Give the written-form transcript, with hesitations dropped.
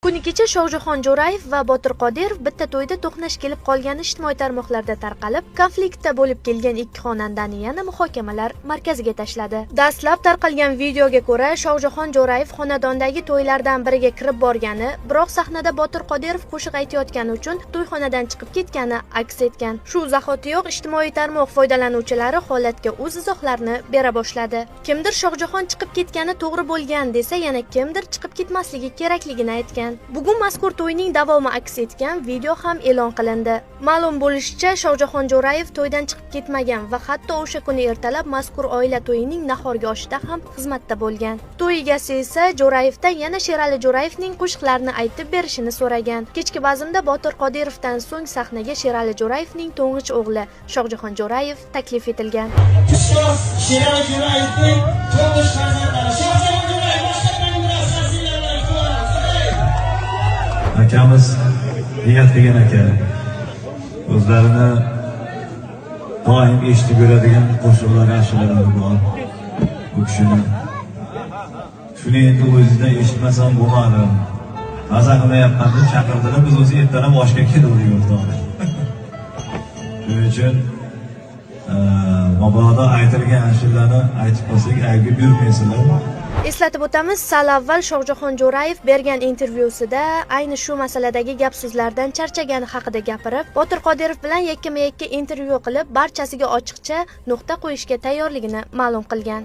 Kuni kecha Shohjahon Jo'rayev va Botir Qodirov bitta to'yda to'qnash kelib qolgani ijtimoiy tarmoqlarda tarqalib, konfliktda bo'lib kelgan ikki xonandani yana muhokamalar markaziga tashladi. Dastlab tarqalgan videoga ko'ra, Shohjahon Jo'rayev xonadondagi to'ylardan biriga kirib borgani, biroq sahnada Botir Qodirov qo'shiq aytayotgani uchun to'yxonadan chiqib ketgani aks etgan. Shu zahotiyoq ijtimoiy tarmoq foydalanuvchilari holatga o'z izohlarini bera boshladi. Kimdir Shohjahon chiqib ketgani to'g'ri bo'lgan desa, yana kimdir chiqib ketmasligi kerakligini aytgan. Bugun mazkur to'yning davomi aks etgan video ham e'lon qilindi. Ma'lum bo'lishicha, Shohjahon Jo'rayev to'ydan chiqib ketmagan va hatto o'sha kuni ertalab mazkur oila to'yining nahorgi oshida ham xizmatda bo'lgan. To'y egasi esa Jo'rayevdan yana Sherali Jo'rayevning qo'shiqlarini aytib berishini so'ragan. Kechki bazmda Botir Qodirovdan so'ng sahnaga Sherali Jo'rayevning to'ng'ich o'g'li Shohjahon Jo'rayev taklif etilgan. Sherali Jo'rayevning to'ng'ich farzandlari Shohjahon Jo'rayev akamiz niyat qilgan aka, o'zlarini doim eshitib yuradigan qo'shiqlar, ashulari bor bu kishini. Shuni endi o'zida eshitmasam bo'lmadi. Maza qilmayapman deb chaqirdilar, biz o'zi ertalab oshga keldik o'rtoqlar. Shuning uchun mabodo aytilgan ashulani aytib qolsak, aytib yurmaysizlar. Eslatib o'tamiz, sal avval Shohjahon Jo'rayev bergan intervyusida ayni shu masaladagi gap-so'zlardan charchagani haqida gapirib, Botir Qodirov bilan yakkama-yakka intervyu qilib, barchasiga ochiqcha nuqta qo'yishga tayyorligini ma'lum qilgan.